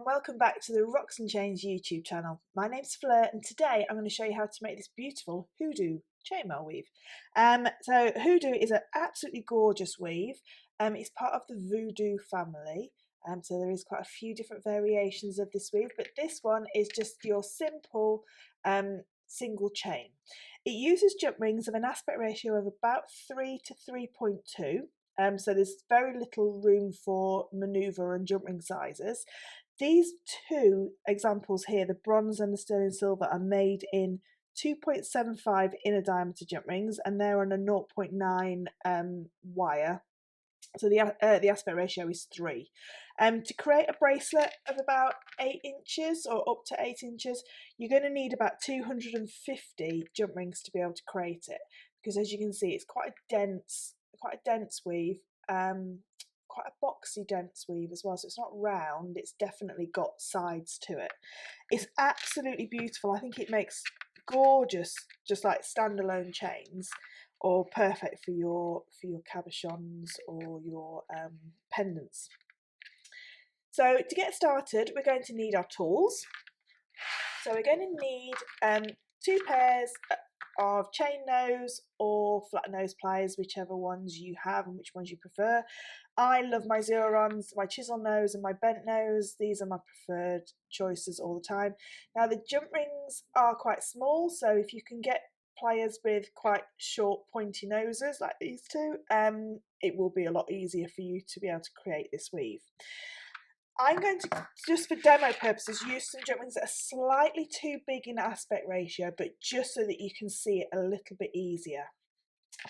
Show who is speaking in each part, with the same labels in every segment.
Speaker 1: welcome back to the Rocks and Chains YouTube channel. My name's Fleur and today I'm going to show you how to make this beautiful hoodoo chainmail weave. So hoodoo is an absolutely gorgeous weave. It's part of the voodoo family. So there is quite a few different variations of this weave, but this one is just your simple single chain. It uses jump rings of an aspect ratio of about 3 to 3.2. So there's very little room for manoeuvre and jump ring sizes. These two examples here, the bronze and the sterling silver, are made in 2.75 inner diameter jump rings, and they're on a 0.9 wire. So the aspect ratio is 3. To create a bracelet of about 8 inches or up to 8 inches, you're going to need about 250 jump rings to be able to create it, because as you can see, it's quite a dense weave. Quite a boxy dense weave as well, so it's not round, it's definitely got sides to it. It's absolutely beautiful. I think it makes gorgeous, just like standalone chains, or perfect for your cabochons or your pendants. So to get started, we're going to need our tools. So we're going to need 2 pairs of chain nose or flat nose pliers, whichever ones you have and which ones you prefer. I love my Zero-Rons, my chisel nose and my bent nose. These are my preferred choices all the time. Now the jump rings are quite small, so if you can get pliers with quite short pointy noses like these two, it will be a lot easier for you to be able to create this weave. I'm going to, just for demo purposes, use some jump rings that are slightly too big in aspect ratio, but just so that you can see it a little bit easier.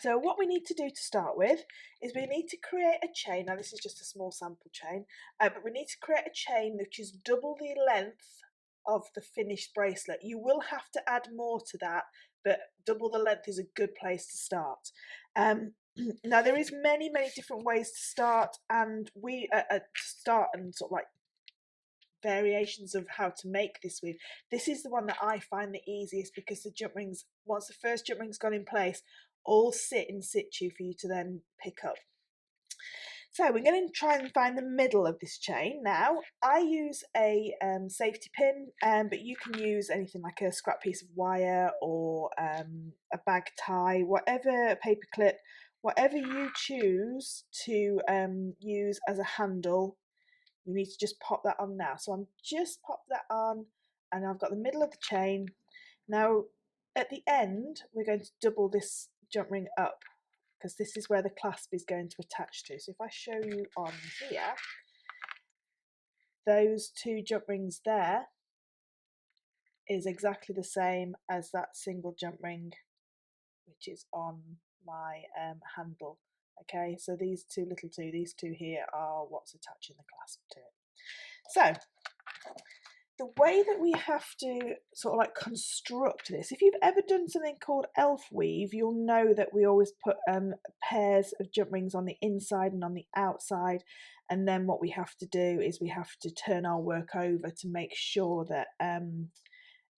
Speaker 1: So what we need to do to start with is we need to create a chain. Now this is just a small sample chain, but we need to create a chain which is double the length of the finished bracelet. You will have to add more to that, but double the length is a good place to start. Now there is many different ways to start, and sort of like variations of how to make this weave. This is the one that I find the easiest, because the jump rings, once the first jump ring's gone in place, all sit in situ for you to then pick up. So we're going to try and find the middle of this chain. Now I use a safety pin, but you can use anything like a scrap piece of wire or a bag tie, whatever, a paper clip, whatever you choose to use as a handle. You need to just pop that on now. So I'm just popped that on, and I've got the middle of the chain. Now at the end, we're going to double this jump ring up, because this is where the clasp is going to attach to. So if I show you on here, those 2 jump rings there is exactly the same as that single jump ring which is on my handle. Okay, so these two here are what's attaching the clasp to it. So the way that we have to sort of like construct this, if you've ever done something called elf weave, you'll know that we always put pairs of jump rings on the inside and on the outside, and then what we have to do is we have to turn our work over to make sure that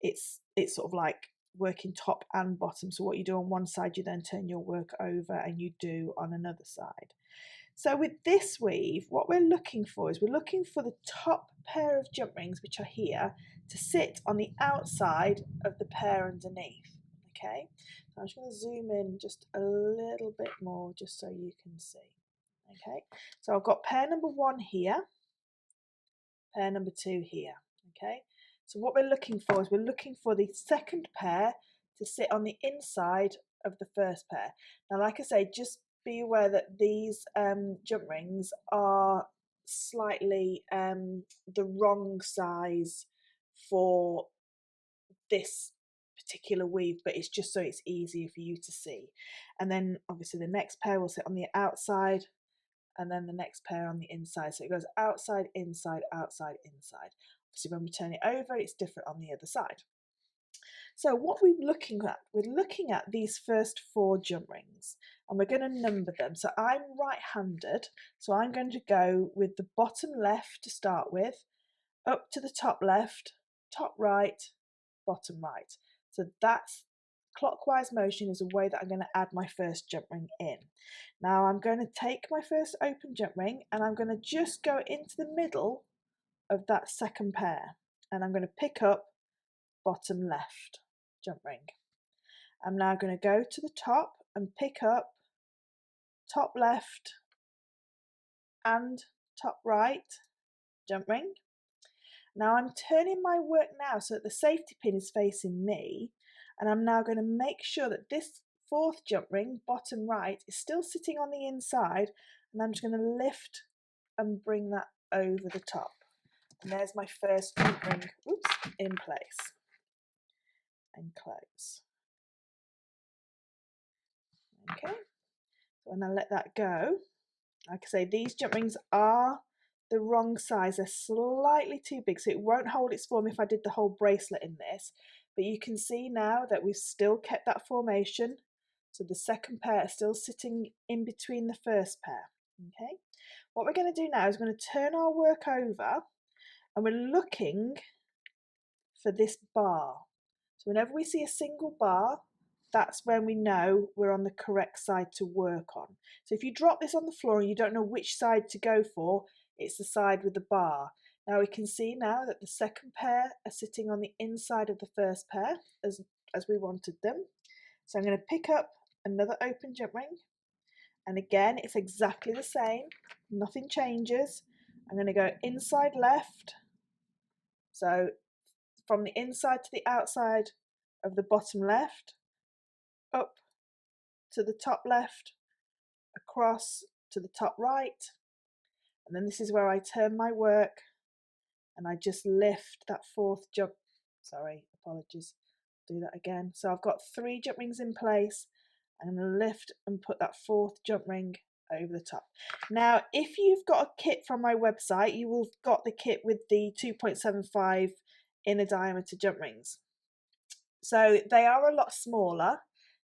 Speaker 1: it's sort of like working top and bottom. So what you do on one side, you then turn your work over and you do on another side. So with this weave, what we're looking for is we're looking for the top pair of jump rings, which are here, to sit on the outside of the pair underneath. Okay, so I'm just going to zoom in just a little bit more just so you can see. Okay, so I've got pair number 1 here, pair number 2 here. Okay, so what we're looking for is we're looking for the second pair to sit on the inside of the first pair. Now, like I say, just be aware that these jump rings are slightly the wrong size for this particular weave, but it's just so it's easier for you to see. And then obviously the next pair will sit on the outside, and then the next pair on the inside. So it goes outside, inside, outside, inside. Obviously when we turn it over, it's different on the other side. So what we're looking at these first 4 jump rings, and we're going to number them. So I'm right-handed, so I'm going to go with the bottom left to start with, up to the top left, top right, bottom right. So that's clockwise motion is a way that I'm going to add my first jump ring in. Now I'm going to take my first open jump ring and I'm going to just go into the middle of that second pair, and I'm going to pick up bottom left jump ring. I'm now going to go to the top and pick up top left and top right jump ring. Now I'm turning my work now so that the safety pin is facing me, and I'm now going to make sure that this fourth jump ring, bottom right, is still sitting on the inside, and I'm just going to lift and bring that over the top. And there's my first jump ring, in place and close. Okay, so when I let that go, like I say, these jump rings are the wrong size. They're slightly too big, so it won't hold its form if I did the whole bracelet in this. But you can see now that we've still kept that formation. So the second pair is still sitting in between the first pair. Okay, what we're going to do now is we're going to turn our work over, and we're looking for this bar. So whenever we see a single bar, that's when we know we're on the correct side to work on. So if you drop this on the floor and you don't know which side to go for, it's the side with the bar. Now we can see now that the second pair are sitting on the inside of the first pair as we wanted them. So I'm going to pick up another open jump ring, and again it's exactly the same, nothing changes. I'm going to go inside left, so from the inside to the outside of the bottom left, up to the top left, across to the top right, and then this is where I turn my work and I just lift that fourth jump, apologies, do that again. So I've got 3 jump rings in place. I'm going to lift and put that fourth jump ring over the top. Now if you've got a kit from my website, you will have got the kit with the 2.75 inner diameter jump rings. So they are a lot smaller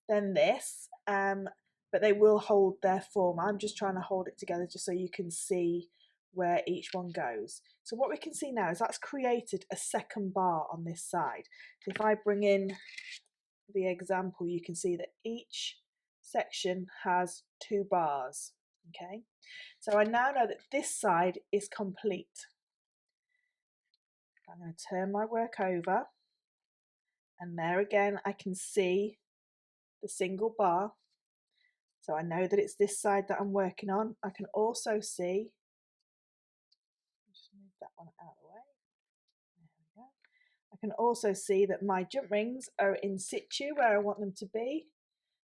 Speaker 1: than this, but they will hold their form. I'm just trying to hold it together just so you can see where each one goes. So what we can see now is that's created a second bar on this side. So if I bring in the example, you can see that each section has 2 bars. Okay, so I now know that this side is complete. I'm going to turn my work over, and there again I can see the single bar, so I know that it's this side that I'm working on. I can also see, just move that one out of the way, there we go. I can also see that my jump rings are in situ where I want them to be,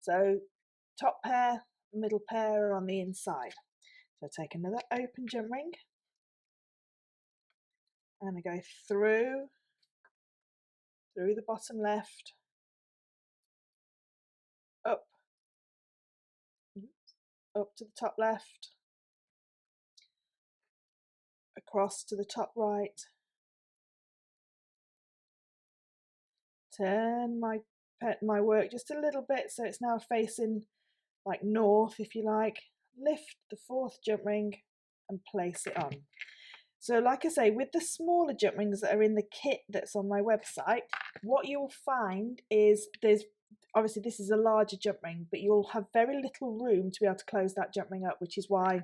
Speaker 1: so top pair, middle pair are on the inside. So I take another open jump ring and I go through the bottom left, up to the top left, across to the top right, turn my work just a little bit so it's now facing like north, if you like, lift the fourth jump ring and place it on. So like I say, with the smaller jump rings that are in the kit that's on my website, what you'll find is obviously this is a larger jump ring, but you'll have very little room to be able to close that jump ring up, which is why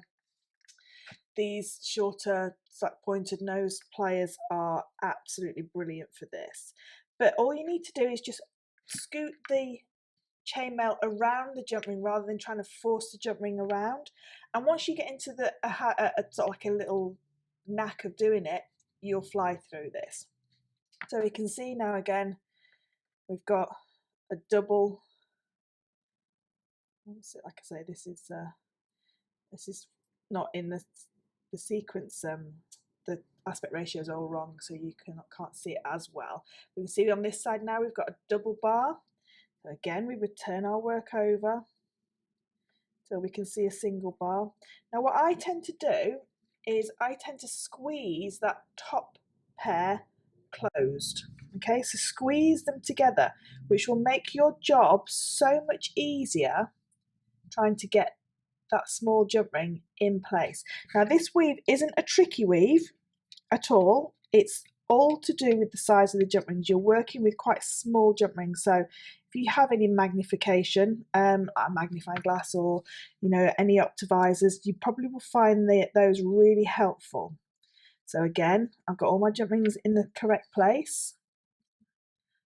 Speaker 1: these shorter pointed nose pliers are absolutely brilliant for this. But all you need to do is just scoot the chainmail around the jump ring rather than trying to force the jump ring around. And once you get into the sort of like a little knack of doing it, you'll fly through this. So we can see now again we've got a double, like I say, this is not in the sequence, the aspect ratio is all wrong, so you can't see it as well. We can see on this side now we've got a double bar. So again, we would turn our work over so we can see a single bar. Now what I tend to do is I tend to squeeze that top pair closed. Okay, so squeeze them together, which will make your job so much easier trying to get that small jump ring in place. Now this weave isn't a tricky weave at all. It's all to do with the size of the jump rings. You're working with quite small jump rings, so if you have any magnification, a magnifying glass, or any optivisors, you probably will find those really helpful. So again, I've got all my jump rings in the correct place.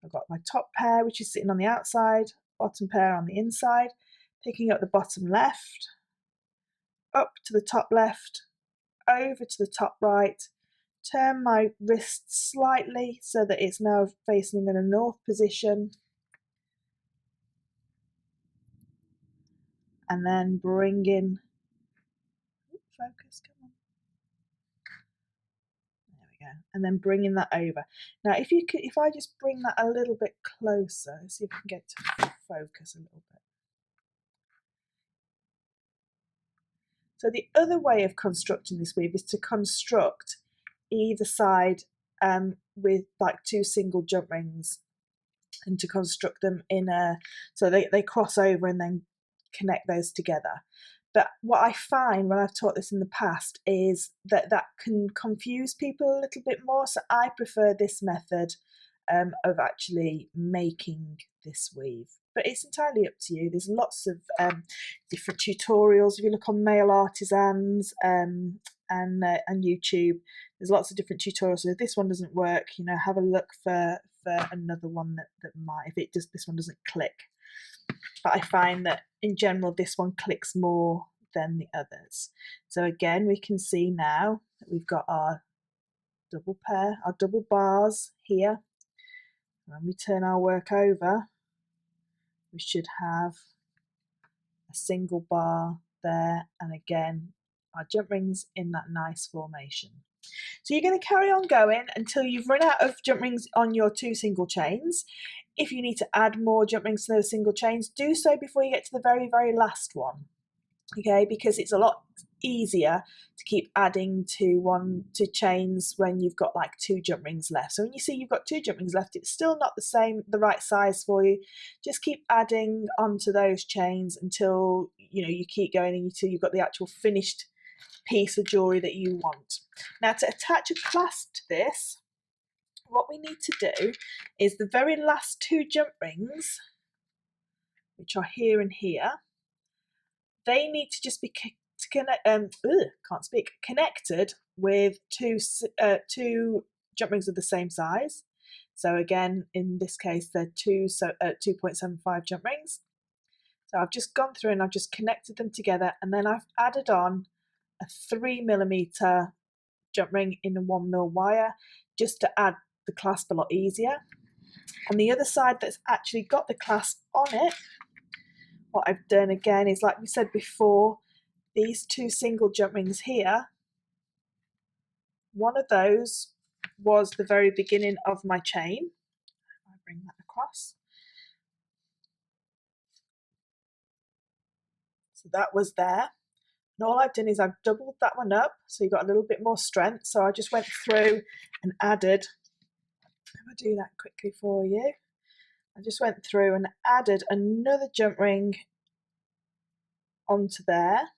Speaker 1: I've got my top pair, which is sitting on the outside, bottom pair on the inside, picking up the bottom left, up to the top left, over to the top right, turn my wrist slightly so that it's now facing in a north position, and then bring in, focus, come on. There we go. And then bringing that over. Now, if I just bring that a little bit closer, see if I can get to focus a little bit. So the other way of constructing this weave is to construct either side with like 2 single jump rings, and to construct them in a, so they cross over and then connect those together. But what I find when I've taught this in the past is that can confuse people a little bit more. So I prefer this method of actually making this weave. But it's entirely up to you. There's lots of different tutorials. If you look on Maille Artisans and YouTube, there's lots of different tutorials. So if this one doesn't work, have a look for another one that might, if this one doesn't click. But I find that in general this one clicks more than the others. So again, we can see now that we've got our double pair, our double bars here. When we turn our work over, we should have a single bar there, and again our jump rings in that nice formation. So you're going to carry on going until you've run out of jump rings on your 2 single chains. If you need to add more jump rings to those single chains, do so before you get to the very, very last one. Okay, because it's a lot easier to keep adding to chains when you've got like 2 jump rings left. So when you see you've got 2 jump rings left, it's still not the right size for you. Just keep adding onto those chains until you keep going until you've got the actual finished piece of jewellery that you want. Now, to attach a clasp to this, what we need to do is the very last 2 jump rings, which are here and here, they need to just be connected with two jump rings of the same size. So again, in this case, they're 2.75 jump rings. So I've just gone through and I've just connected them together, and then I've added on a 3mm jump ring in a 1mm wire, just to add the clasp a lot easier. And the other side that's actually got the clasp on it, what I've done again is, like we said before, these 2 single jump rings here, one of those was the very beginning of my chain. I bring that across. So that was there. And all I've done is I've doubled that one up, so you've got a little bit more strength. So I just went through and added, I'll do that quickly for you. I just went through and added another jump ring onto there.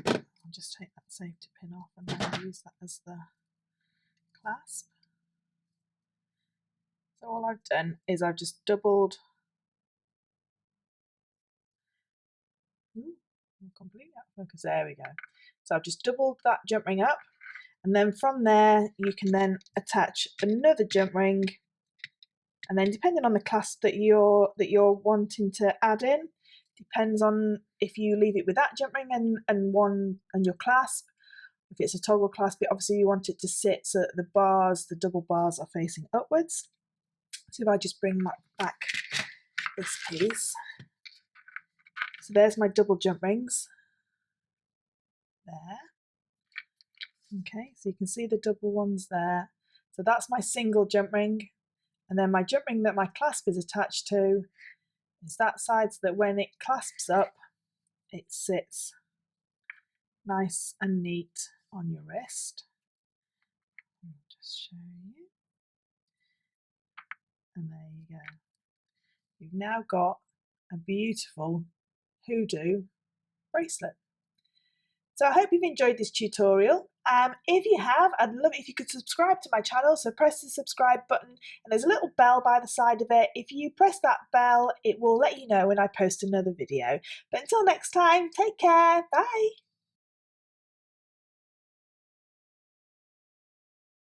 Speaker 1: I'll just take that safety pin off and then I'll use that as the clasp. So all I've done is I've just doubled, completely out of focus, there we go. So I've just doubled that jump ring up, and then from there you can then attach another jump ring, and then depending on the clasp that you're wanting to add in, depends on if you leave it with that jump ring and your clasp. If it's a toggle clasp, obviously you want it to sit so that the double bars are facing upwards. So if I just bring back this piece, so there's my double jump rings there. Okay, so you can see the double ones there. So that's my single jump ring, and then my jump ring that my clasp is attached to is that side, so that when it clasps up, it sits nice and neat on your wrist. I'll just show you. And there you go. You've now got a beautiful hoodoo bracelet. So I hope you've enjoyed this tutorial, If you have, I'd love it if you could subscribe to my channel. So press the subscribe button and there's a little bell by the side of it. If you press that bell, it will let you know when I post another video. But until next time, take care. Bye.